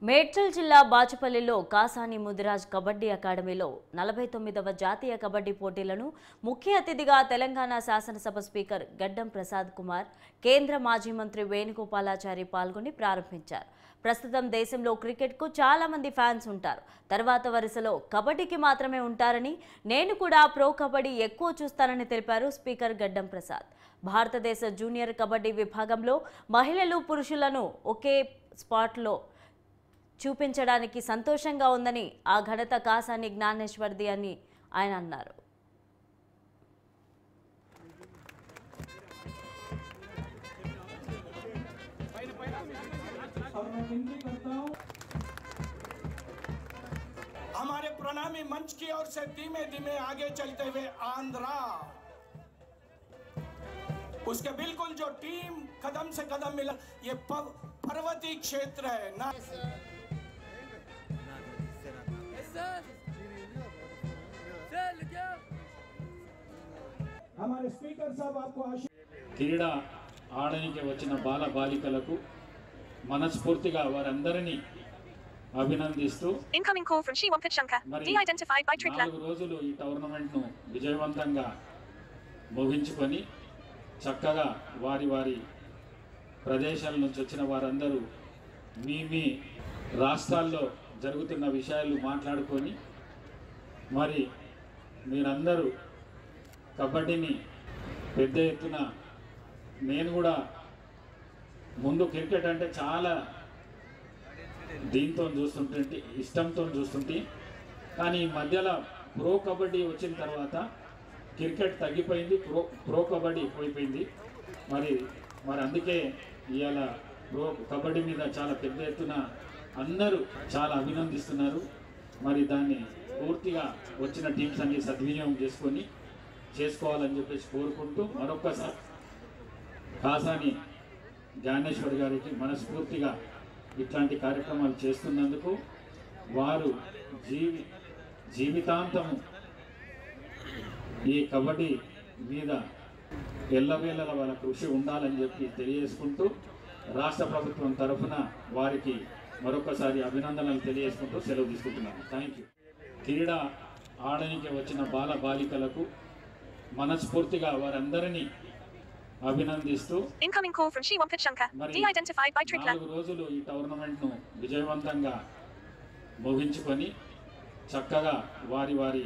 మేడ్చల్ జిల్లా బాచుపల్లిలో కాసాని ముదిరాజ్ కబడ్డీ అకాడమీలో 49వ జాతీయ కబడ్డీ పోటీలను ముఖ్య అతిథిగా తెలంగాణ శాసనసభ స్పీకర్ గడ్డం ప్రసాద్ కుమార్, కేంద్ర మాజీ మంత్రి వేణుగోపాలాచారి పాల్గొని ప్రారంభించారు. ప్రస్తుతం దేశంలో క్రికెట్కు చాలా మంది ఫ్యాన్స్ ఉంటారు. తర్వాత వరుసలో కబడ్డీకి మాత్రమే ఉంటారని, నేను కూడా ప్రో కబడ్డీ ఎక్కువ చూస్తానని తెలిపారు స్పీకర్ గడ్డం ప్రసాద్. భారతదేశ జూనియర్ కబడ్డీ విభాగంలో మహిళలు, పురుషులను ఒకే స్పాట్లో చూపించడానికి సంతోషంగా ఉందని, ఆ ఘనత కాసాని జ్ఞానేశ్వర్ది అని ఆయన అన్నారు. हमारे प्रणामी मंच की ओर से धीमे धीमे आगे चलते हुए आंध्रा, उसके बिल्कुल जो टीम कदम से कदम मिला, ये पर्वतीय क्षेत्र है ना। हमारे स्पीकर साहब आपको क्रीड़ा ఆడడానికి వచ్చిన బాల బాలికలకు మనస్ఫూర్తిగా వారందరినీ అభినందిస్తూ incoming call from Srivampath Shankar deidentified by Truecaller 4 రోజులు ఈ టోర్నమెంట్ ను విజయవంతంగా ముగించుకొని చక్కగా వారి ప్రదేశాల నుంచి వచ్చిన వారందరూ మీ రాష్ట్రాల్లో జరుగుతున్న విషయాలు మాట్లాడుకొని మరి మీరందరూ కబడ్డీని పెద్ద ఎత్తున, నేను కూడా ముందు క్రికెట్ అంటే చాలా దీంతో చూస్తుంటే, ఇష్టంతో చూస్తుంటే, కానీ ఈ మధ్యలో ప్రో కబడ్డీ వచ్చిన తర్వాత క్రికెట్ తగ్గిపోయింది, ప్రో కబడ్డీ ఎక్కువైపోయింది. మరి అందుకే ఇవాళ ప్రో కబడ్డీ మీద చాలా పెద్ద ఎత్తున అందరూ చాలా అభినందిస్తున్నారు. మరి దాన్ని పూర్తిగా వచ్చిన టీమ్స్ అన్ని సద్వినియోగం చేసుకోవాలని చెప్పేసి కోరుకుంటూ మరొక్కసారి కాసాని జ్ఞానేశ్వర్ గారికి మనస్ఫూర్తిగా ఇట్లాంటి కార్యక్రమాలు చేస్తున్నందుకు, వారు జీవితాంతము ఈ కబడ్డీ మీద ఎల్లవేళల వాళ్ళ కృషి ఉండాలని చెప్పి తెలియజేసుకుంటూ, రాష్ట్ర ప్రభుత్వం తరఫున వారికి మరొకసారి అభినందనలు తెలియజేసుకుంటూ సెలవు తీసుకుంటున్నాను. Thank you. క్రీడా ఆడడానికి వచ్చిన బాల బాలికలకు మనస్ఫూర్తిగా వారందరినీ అభినందిస్తూ incoming call from Srivampath Shankar deidentified by Truecaller 4 రోజులు ఈ టోర్నమెంట్ ను విజయవంతంగా ముగించుకొని చక్కగా వారి